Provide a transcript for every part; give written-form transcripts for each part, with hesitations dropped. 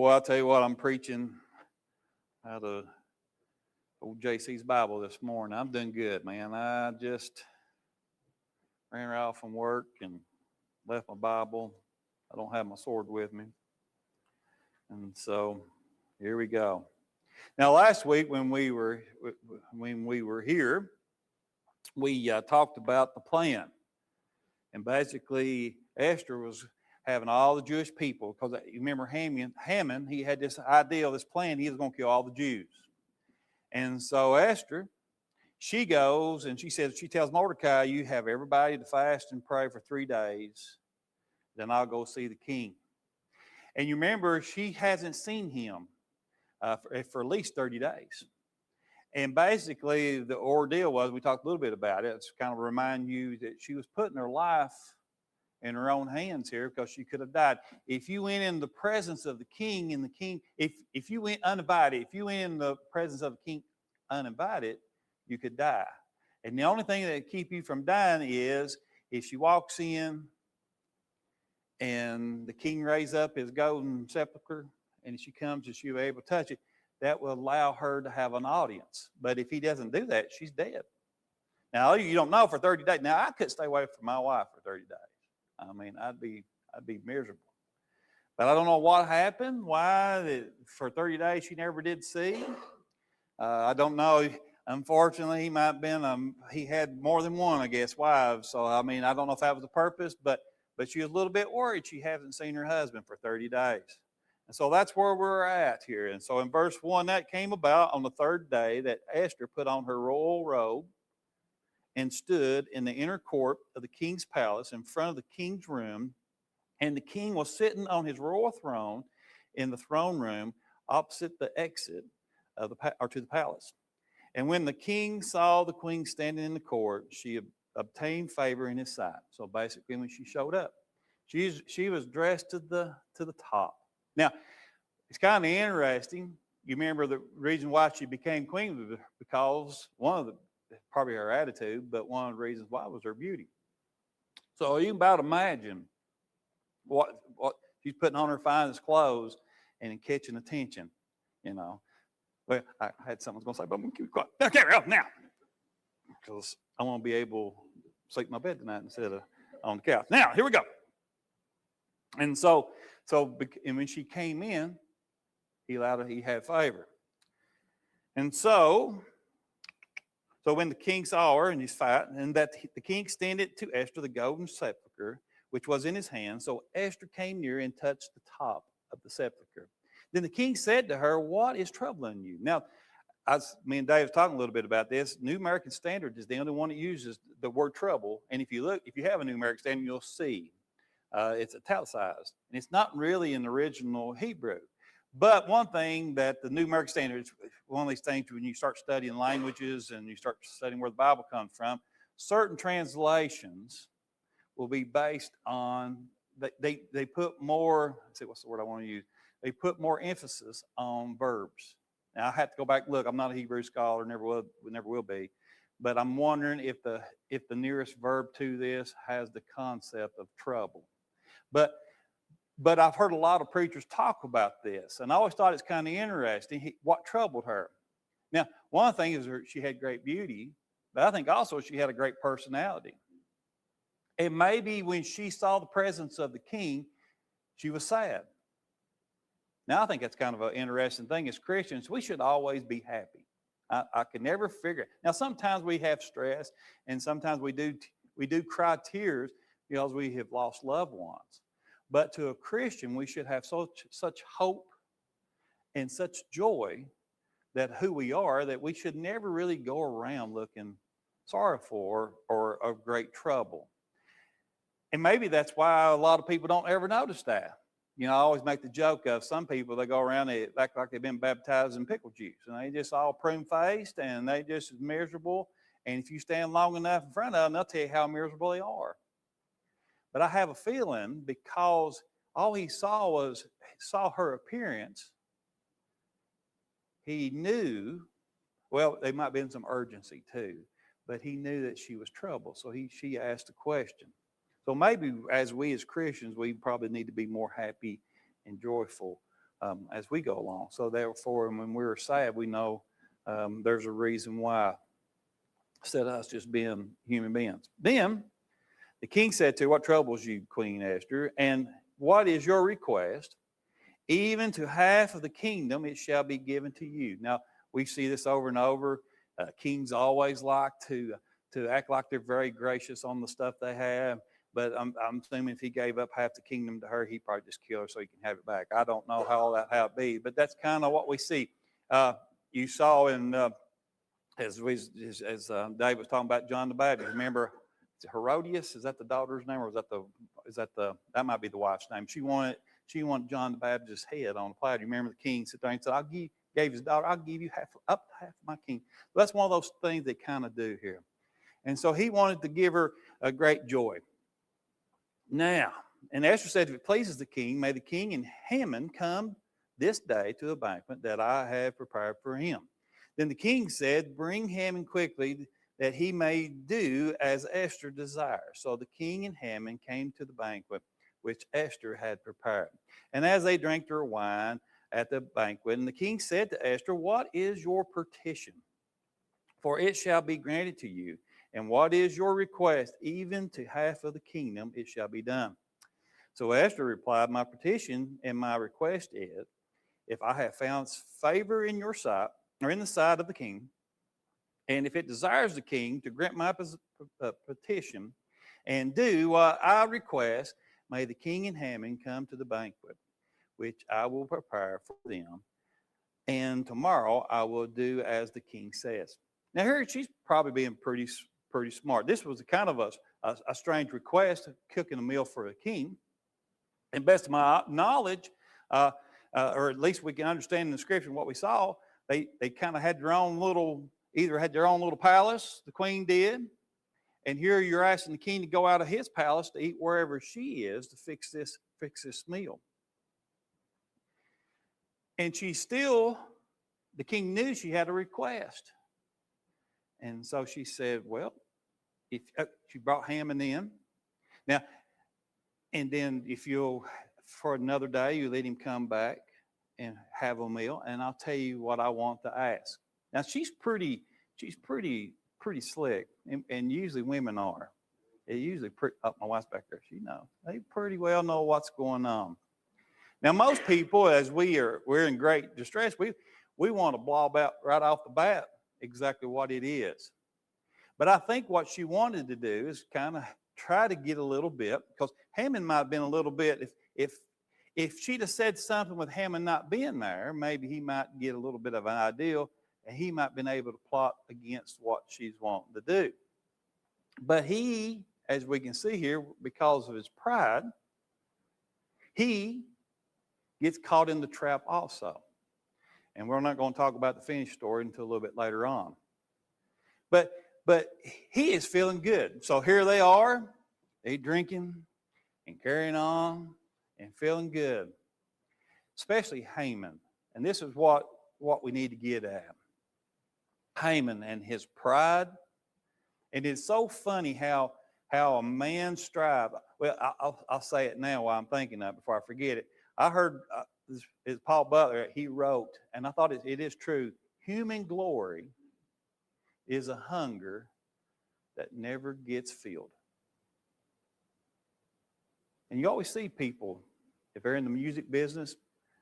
Boy, I'll tell you what, I'm preaching out of old JC's Bible this morning. I'm doing good, man. I just ran right off from work and left my Bible. I don't have my sword with me. And so here we go. Now, last week when we were here, we talked about the plan. And basically, Esther was having all the Jewish people, because you remember Haman, he had this idea, this plan, he was going to kill all the Jews. And so Esther, she goes and she tells Mordecai, you have everybody to fast and pray for 3 days, then I'll go see the king. And you remember, she hasn't seen him for at least 30 days. And basically, the ordeal was, we talked a little bit about it, it's kind of remind you that she was putting her life in her own hands here because she could have died. If you went in the presence of the king and the king, if you went uninvited, if you went in the presence of the king uninvited, you could die. And the only thing that would keep you from dying is if she walks in and the king raised up his golden scepter and she comes and she'll be able to touch it, that will allow her to have an audience. But if he doesn't do that, she's dead. Now, you don't know for 30 days. Now, I could stay away from my wife for 30 days. I mean, I'd be miserable. But I don't know what happened, why for 30 days she never did see. I don't know. Unfortunately, he might have been, he had more than one, I guess, wives. So, I mean, I don't know if that was the purpose, but she was a little bit worried she hasn't seen her husband for 30 days. And so that's where we're at here. And so in verse 1, that came about on the 3rd day that Esther put on her royal robe and stood in the inner court of the king's palace in front of the king's room. And the king was sitting on his royal throne in the throne room opposite the exit of to the palace. And when the king saw the queen standing in the court, she obtained favor in his sight. So basically, when she showed up, she was dressed to the top. Now, it's kind of interesting. You remember the reason why she became queen was because probably her attitude, but one of the reasons why was her beauty. So you can about imagine what she's putting on her finest clothes and catching attention, you know. Well, I had something I was going to say, but I'm going to keep it quiet. Now, carry on now, because I want to be able to sleep in my bed tonight instead of on the couch. Now, here we go. And so when she came in, he had favor. And so when the king saw her and he's fighting, and that the king extended to Esther the golden scepter, which was in his hand. So Esther came near and touched the top of the scepter. Then the king said to her, what is troubling you? Now, me and Dave was talking a little bit about this. New American Standard is the only one that uses the word trouble. And if you have a New American Standard, you'll see it's italicized. And it's not really in the original Hebrew. But one thing that the New American Standard, one of these things when you start studying languages and you start studying where the Bible comes from, certain translations will be based on, they put more, let's see, what's the word I want to use? They put more emphasis on verbs. Now, I have to go back and look. I'm not a Hebrew scholar, never will be. But I'm wondering if the nearest verb to this has the concept of trouble. But I've heard a lot of preachers talk about this, and I always thought it's kind of interesting what troubled her. Now, one thing is she had great beauty, but I think also she had a great personality. And maybe when she saw the presence of the king, she was sad. Now, I think that's kind of an interesting thing. As Christians, we should always be happy. I can never figure it. Now, sometimes we have stress, and sometimes we do cry tears because we have lost loved ones. But to a Christian, we should have such hope and such joy that who we are, that we should never really go around looking sorrowful or of great trouble. And maybe that's why a lot of people don't ever notice that. You know, I always make the joke of some people, they go around, they act like they've been baptized in pickle juice, and they just all prune-faced, and they just miserable. And if you stand long enough in front of them, they'll tell you how miserable they are. But I have a feeling because all he saw her appearance, he knew, well, there might have been some urgency too, but he knew that she was troubled. So she asked a question. So maybe as Christians, we probably need to be more happy and joyful as we go along. So therefore, when we're sad, we know there's a reason why, instead of us just being human beings. Then the king said to her, "What troubles you, Queen Esther? And what is your request? Even to half of the kingdom it shall be given to you." Now, we see this over and over. Kings always like to act like they're very gracious on the stuff they have. But I'm assuming if he gave up half the kingdom to her, he'd probably just kill her so he can have it back. I don't know how it be, but that's kind of what we see. You saw in as Dave was talking about John the Baptist. Remember, Herodias? Is that the daughter's name, or that might be the wife's name? She wanted John the Baptist's head on a platter. You remember the king sat there and said, gave his daughter, "I'll give you up to half of my kingdom." That's one of those things they kind of do here. And so he wanted to give her a great joy. Now, and Esther said, "If it pleases the king, may the king and Haman come this day to the banquet that I have prepared for him." Then the king said, "Bring Haman quickly, that he may do as Esther desires." So the king and Haman came to the banquet which Esther had prepared. And as they drank their wine at the banquet, and the king said to Esther, "What is your petition? For it shall be granted to you. And what is your request? Even to half of the kingdom it shall be done." So Esther replied, "My petition and my request is, if I have found favor in your sight, or in the sight of the king, and if it desires the king to grant my petition and do what I request, may the king and Haman come to the banquet, which I will prepare for them. And tomorrow I will do as the king says." Now here she's probably being pretty smart. This was a kind of a strange request, cooking a meal for a king. And best of my knowledge, or at least we can understand in the scripture what we saw, they kind of had their own little, either had their own little palace, the queen did, and here you're asking the king to go out of his palace to eat wherever she is to fix this meal. And the king knew she had a request. And so she said, "Well," she brought Haman in. Now, and then if you'll, for another day, you let him come back and have a meal, and I'll tell you what I want to ask. Now, she's pretty slick, and usually women are. They usually my wife's back there. She knows. They pretty well know what's going on. Now, most people, as we're in great distress, we want to blob out right off the bat exactly what it is. But I think what she wanted to do is kind of try to get a little bit, because Haman might have been a little bit, if she'd have said something with Haman not being there, maybe he might get a little bit of an idea, and he might have been able to plot against what she's wanting to do. But he, as we can see here, because of his pride, he gets caught in the trap also. And we're not going to talk about the finished story until a little bit later on. But he is feeling good. So here they are, they drinking and carrying on and feeling good. Especially Haman. And this is what we need to get at. Haman and his pride. And it's so funny how a man strives. Well, I'll say it now while I'm thinking of it before I forget it. I heard it's Paul Butler, he wrote, and I thought it is true, human glory is a hunger that never gets filled. And you always see people, if they're in the music business,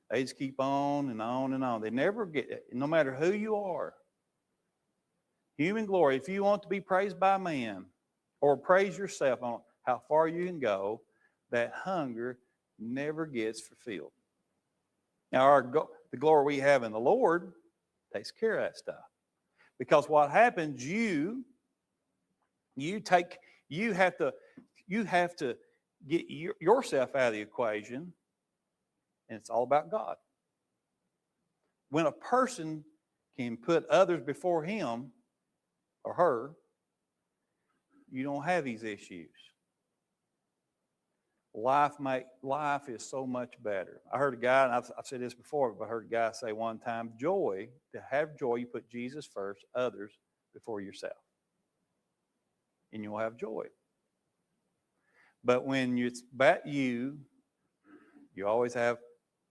they just keep on and on and on. They never get, no matter who you are, human glory, if you want to be praised by man or praise yourself on how far you can go, that hunger never gets fulfilled. Now, the glory we have in the Lord takes care of that stuff. Because what happens, you have to get yourself out of the equation, and it's all about God. When a person can put others before him or her, you don't have these issues. Life is so much better. I heard a guy, and I've said this before, but I heard a guy say one time, to have joy, you put Jesus first, others before yourself. And you'll have joy. But when it's about you always have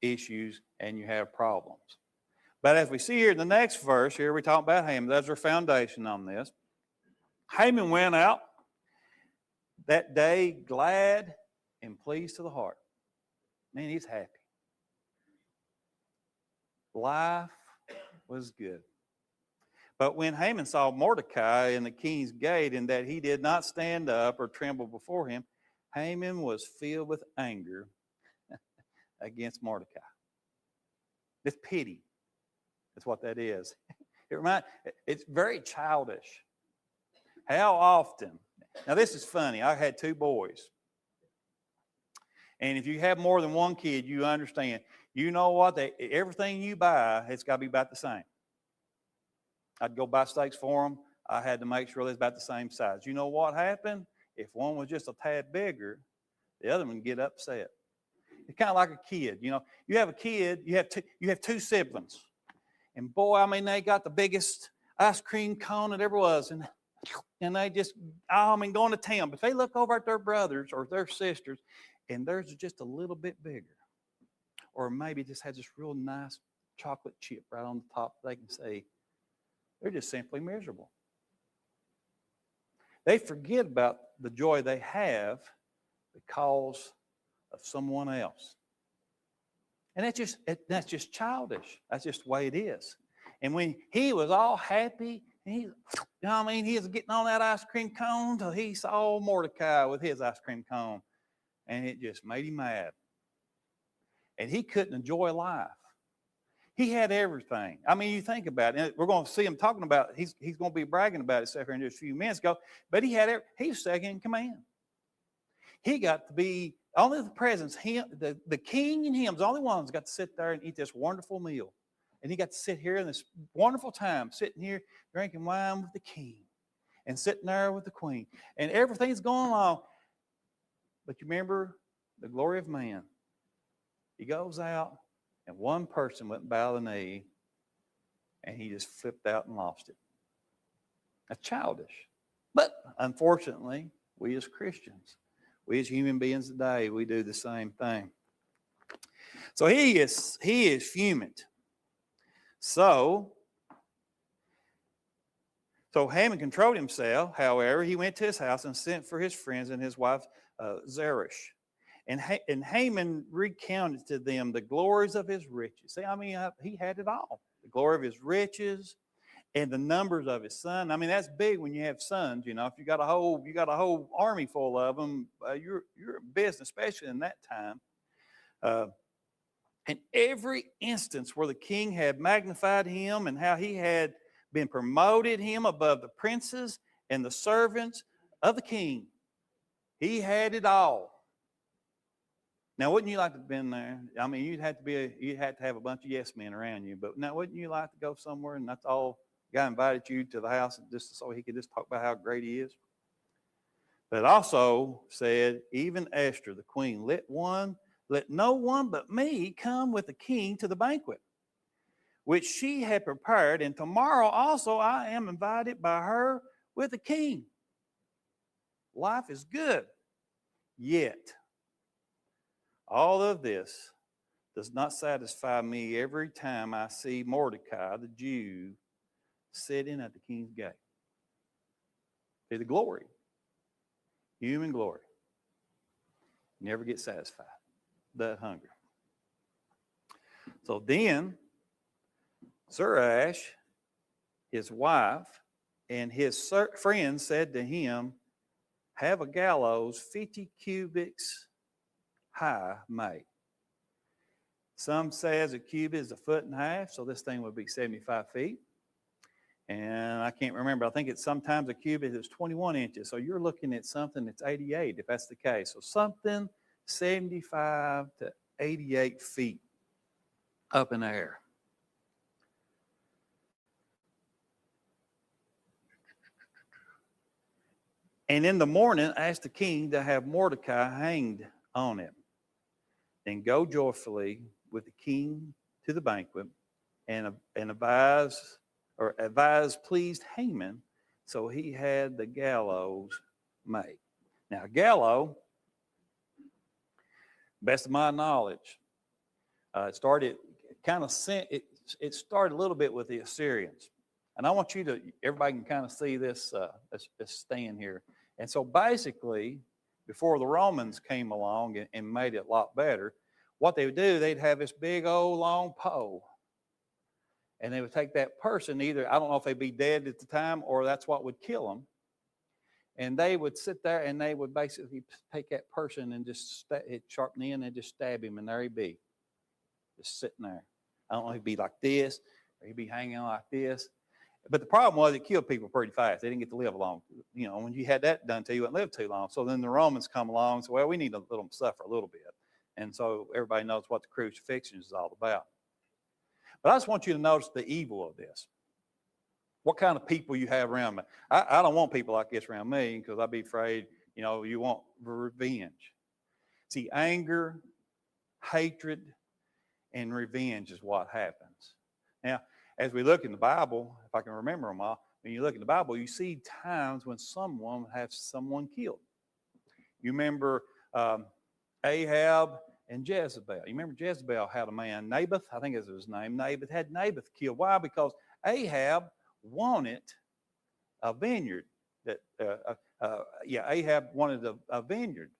issues and you have problems. But as we see here in the next verse, here we talk about Haman. That's our foundation on this. Haman went out that day glad and pleased to the heart. Man, he's happy. Life was good. But when Haman saw Mordecai in the king's gate and that he did not stand up or tremble before him, Haman was filled with anger against Mordecai. It's pity. That's what that is. It's very childish. How often? Now this is funny. I had 2 boys. And if you have more than one kid, you understand. You know what? Everything you buy, it's got to be about the same. I'd go buy steaks for them. I had to make sure they was about the same size. You know what happened? If one was just a tad bigger, the other one would get upset. It's kind of like a kid. You know, you have a kid, you have 2 siblings. And boy, I mean, they got the biggest ice cream cone that ever was. And they just, going to town. But they look over at their brothers or their sisters, and theirs is just a little bit bigger. Or maybe just has this real nice chocolate chip right on the top. They can say, they're just simply miserable. They forget about the joy they have because of someone else. And that's just childish. That's just the way it is. And when he was all happy, he was getting on that ice cream cone till he saw Mordecai with his ice cream cone. And it just made him mad. And he couldn't enjoy life. He had everything. I mean, you think about it. We're going to see him talking about it. He's going to be bragging about it here in just a few minutes ago. But he was second in command. He got to be only the presence. The king and him, the only ones got to sit there and eat this wonderful meal. And he got to sit here in this wonderful time, sitting here drinking wine with the king and sitting there with the queen. And everything's going along. But you remember the glory of man. He goes out. And one person went and bowed the knee, and he just flipped out and lost it. That's childish. But unfortunately, we as Christians, we as human beings today, we do the same thing. So he is fuming. So Haman controlled himself. However, he went to his house and sent for his friends and his wife Zeresh. And Haman recounted to them the glories of his riches. See, he had it all. The glory of his riches and the numbers of his son. I mean, that's big when you have sons. You know, if you got a whole army full of them, you're in business, especially in that time. And every instance where the king had magnified him and how he had been promoted him above the princes and the servants of the king. He had it all. Now, wouldn't you like to have been there? I mean, you'd have to have a bunch of yes men around you. But now, wouldn't you like to go somewhere and that's all? The guy invited you to the house just so he could just talk about how great he is. But also said, even Esther, the queen, let no one but me come with the king to the banquet, which she had prepared. And tomorrow also I am invited by her with the king. Life is good. Yet, all of this does not satisfy me every time I see Mordecai, the Jew, sitting at the king's gate. See, the glory, human glory, never get satisfied. That hunger. So then, Zeresh, his wife, and his friends said to him, have a gallows 50 cubits high made. Some says a cubit is 1.5 feet, so this thing would be 75 feet. And I can't remember. I think it's sometimes a cubit is 21 inches. So you're looking at something that's 88 if that's the case. So something 75 to 88 feet up in the air. And in the morning, asked the king to have Mordecai hanged on it. And go joyfully with the king to the banquet and advise pleased Haman, so he had the gallows made. Now, gallows, best of my knowledge, It started it started a little bit with the Assyrians. And I want everybody can kind of see this stand here. And so basically, before the Romans came along and made it a lot better, what they would do, they'd have this big old long pole. And they would take that person, either, I don't know if they'd be dead at the time or that's what would kill them. And they would sit there and they would basically take that person and just sharpen the end and just stab him, and there he'd be, just sitting there. I don't know if he'd be like this or he'd be hanging like this. But the problem was it killed people pretty fast. They didn't get to live long. You know, when you had that done to you, you wouldn't live too long. So then the Romans come along and say, well, we need to let them suffer a little bit. And so everybody knows what the crucifixion is all about. But I just want you to notice the evil of this. What kind of people you have around me. I don't want people like this around me because I'd be afraid, you know, you want revenge. See, anger, hatred, and revenge is what happens. Now, as we look in the Bible, if I can remember them all, when you look in the Bible, you see times when someone has someone killed. You remember Ahab and Jezebel. You remember Jezebel had a man, Naboth, I think it was his name. Naboth had Naboth killed. Why? Because Ahab wanted a vineyard. Ahab wanted a vineyard.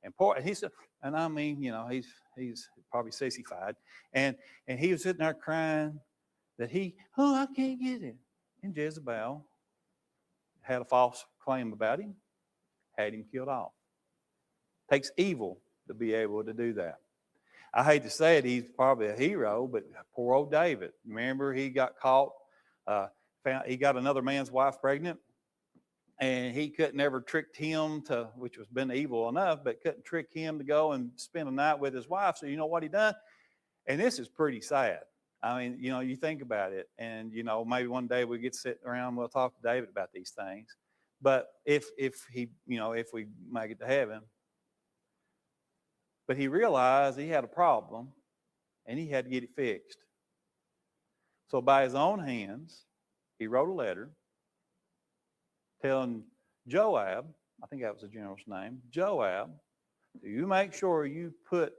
And he said, and I mean, you know, he's probably sissified. And he was sitting there crying that I can't get it. And Jezebel had a false claim about him, had him killed off. Takes evil to be able to do that. I hate to say it, he's probably a hero, but poor old David. Remember, he got caught, he got another man's wife pregnant, and he couldn't ever trick him to, which was been evil enough, but couldn't trick him to go and spend a night with his wife. So you know what he done? And this is pretty sad. I mean, you know, you think about it, and, you know, maybe one day we get to sit around and we'll talk to David about these things. But if he, you know, if we make it to heaven, but he realized he had a problem and he had to get it fixed. So by his own hands, he wrote a letter telling Joab, I think that was the general's name, Joab, do you make sure you put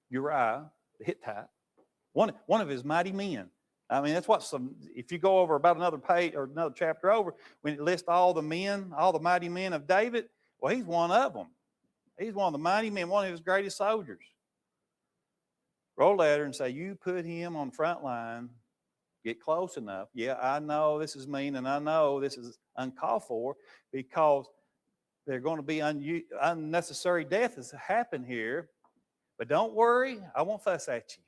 Uriah, the Hittite, one of his mighty men. I mean, that's what if you go over about another page or another chapter over, when it lists all the men, all the mighty men of David, well, he's one of them. He's one of the mighty men, one of his greatest soldiers. Wrote a letter and say, you put him on the front line, get close enough. Yeah, I know this is mean and I know this is uncalled for because there are going to be unnecessary deaths that happen here. But don't worry, I won't fuss at you.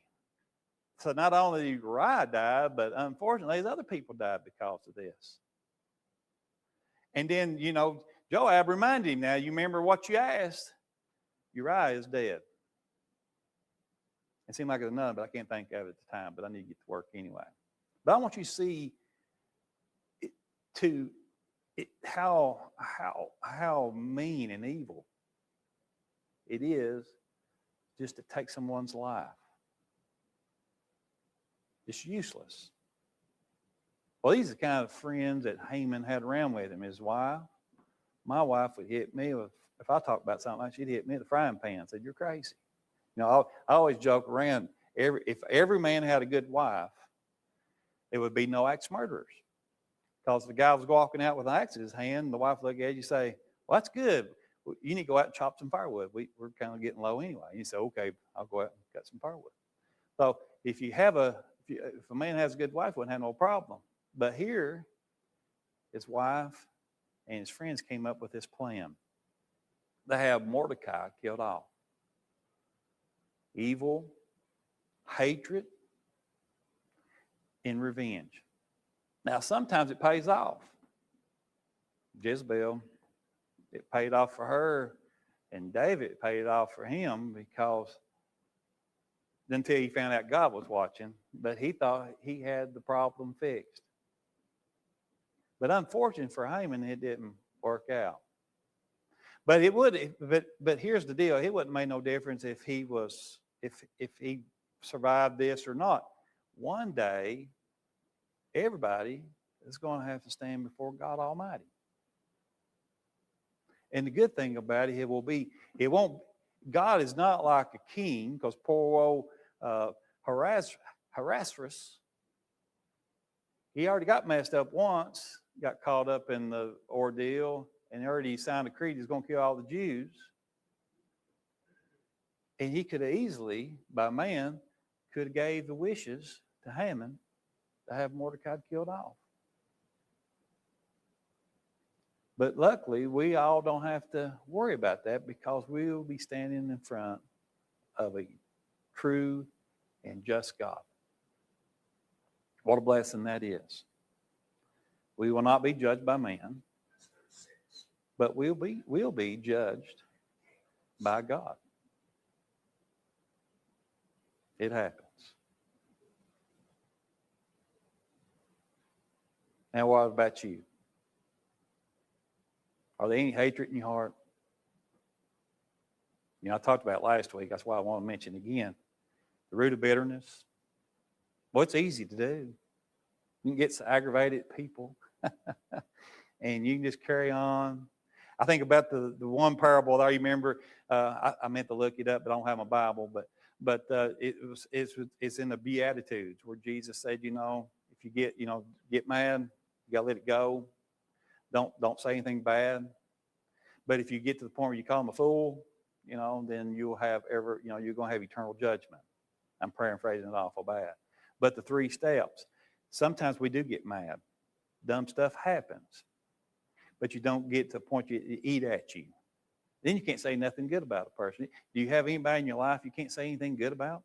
So not only did Uriah die, but unfortunately, other people died because of this. And then, you know, Joab reminded him, now you remember what you asked? Uriah is dead. It seemed like it was none, but I can't think of it at the time, but I need to get to work anyway. But I want you to see how mean and evil it is just to take someone's life. It's useless. Well, these are the kind of friends that Haman had around with him. His wife, my wife would hit me if I talked about something, she'd hit me with a frying pan and said, you're crazy. You know, I always joke around, if every man had a good wife, there would be no axe murderers. Because if the guy was walking out with an axe in his hand, and the wife looked at you and say, well, that's good. You need to go out and chop some firewood. We're kind of getting low anyway. And you say, okay, I'll go out and cut some firewood. So if a man has a good wife, wouldn't have no problem. But here, his wife and his friends came up with this plan. They have Mordecai killed off. Evil, hatred, and revenge. Now, sometimes it pays off. Jezebel, it paid off for her, and David paid off for him because until he found out God was watching, but he thought he had the problem fixed. But unfortunately for Haman, it didn't work out. But it would. But here's the deal: it wouldn't make no difference if he survived this or not. One day, everybody is going to have to stand before God Almighty. And the good thing about it, God is not like a king, because poor old Harassrus, he already got messed up once, got caught up in the ordeal, and already signed a creed he's going to kill all the Jews. And he could have easily, by man, could have gave the wishes to Haman to have Mordecai killed off. But luckily, we all don't have to worry about that, because we will be standing in front of a true and just God. What a blessing that is. We will not be judged by man, but we'll be judged by God. It happens. Now, what about you? Are there any hatred in your heart? You know, I talked about it last week. That's why I want to mention again. The root of bitterness. Well, it's easy to do. You can get so aggravated at people, and you can just carry on. I think about the one parable that I remember. I meant to look it up, but I don't have my Bible. But it's in the Beatitudes, where Jesus said, you know, if you get mad, you gotta let it go. Don't say anything bad. But if you get to the point where you call them a fool, you know, then you're going to have eternal judgment. I'm paraphrasing it awful bad. But the 3 steps. Sometimes we do get mad. Dumb stuff happens. But you don't get to the point you eat at you. Then you can't say nothing good about a person. Do you have anybody in your life you can't say anything good about?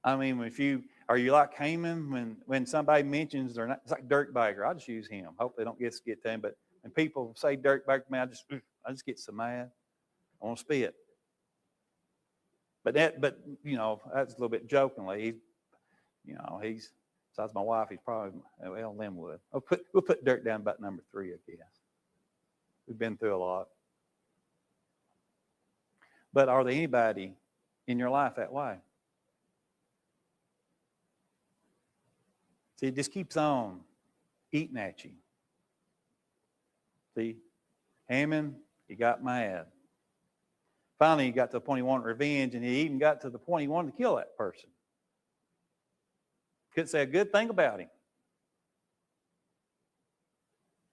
I mean, are you like Haman when somebody mentions they're not, it's like dirtbagger. I'll just use him. Hope they don't get to him. But when people say dirtbagger to me, I just get so mad. I want to spit. But you know, that's a little bit jokingly. He's besides my wife, he's probably Linwood. We'll put Dirk down about number 3, I guess. We've been through a lot. But are there anybody in your life that way? See, it just keeps on eating at you. See, Haman, he got mad. Finally, he got to the point he wanted revenge, and he even got to the point he wanted to kill that person. Couldn't say a good thing about him.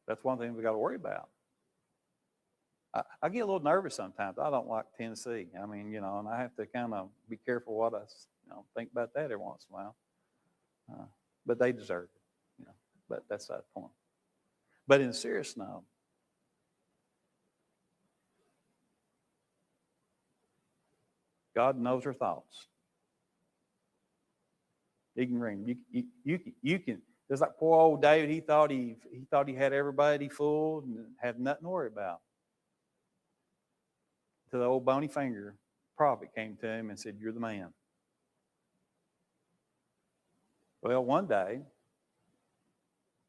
That's one thing we got to worry about. I get a little nervous sometimes. I don't like Tennessee. I mean, you know, and I have to kind of be careful what I think about that every once in a while. But they deserve it, you know. But that's that point. But in a serious note, God knows our thoughts. He can ring. You can. Just like poor old David, he thought he had everybody fooled and had nothing to worry about. Till the old bony finger prophet came to him and said, "You're the man." Well, one day,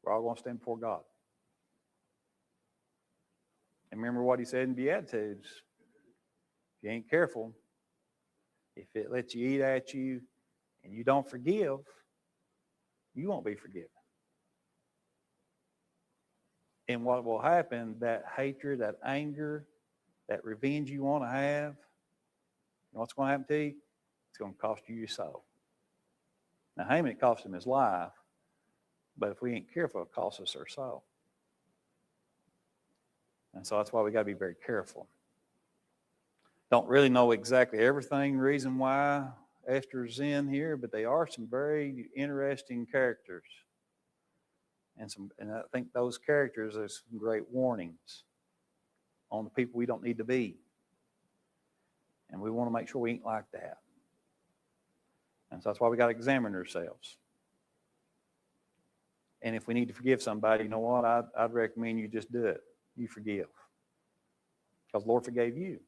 we're all going to stand before God. And remember what he said in Beatitudes. If you ain't careful, if it lets you eat at you and you don't forgive, you won't be forgiven. And what will happen, that hatred, that anger, that revenge you want to have, you know what's going to happen to you? It's going to cost you your soul. Now, Haman, it cost him his life, but if we ain't careful, it costs us our soul. And so that's why we got to be very careful. Don't really know exactly everything, reason why Esther's in here, but they are some very interesting characters. And I think those characters are some great warnings on the people we don't need to be. And we want to make sure we ain't like that. And so that's why we got to examine ourselves. And if we need to forgive somebody, you know what? I'd recommend you just do it. You forgive. Because the Lord forgave you.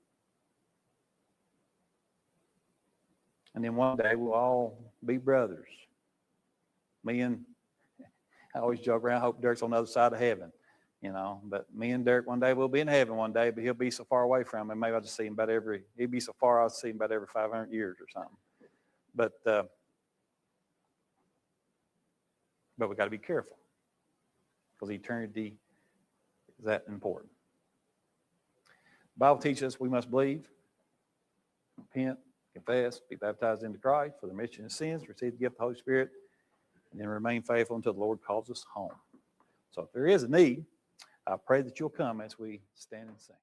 And then one day we'll all be brothers. I always joke around, I hope Dirk's on the other side of heaven, you know. But me and Dirk one day, we'll be in heaven one day, but he'll be so far away from me. Maybe I'll just see him he'll be so far I'll see him about every 500 years or something. But we got to be careful, because eternity is that important. The Bible teaches us we must believe, repent, confess, be baptized into Christ for the remission of sins, receive the gift of the Holy Spirit, and then remain faithful until the Lord calls us home. So if there is a need, I pray that you'll come as we stand and sing.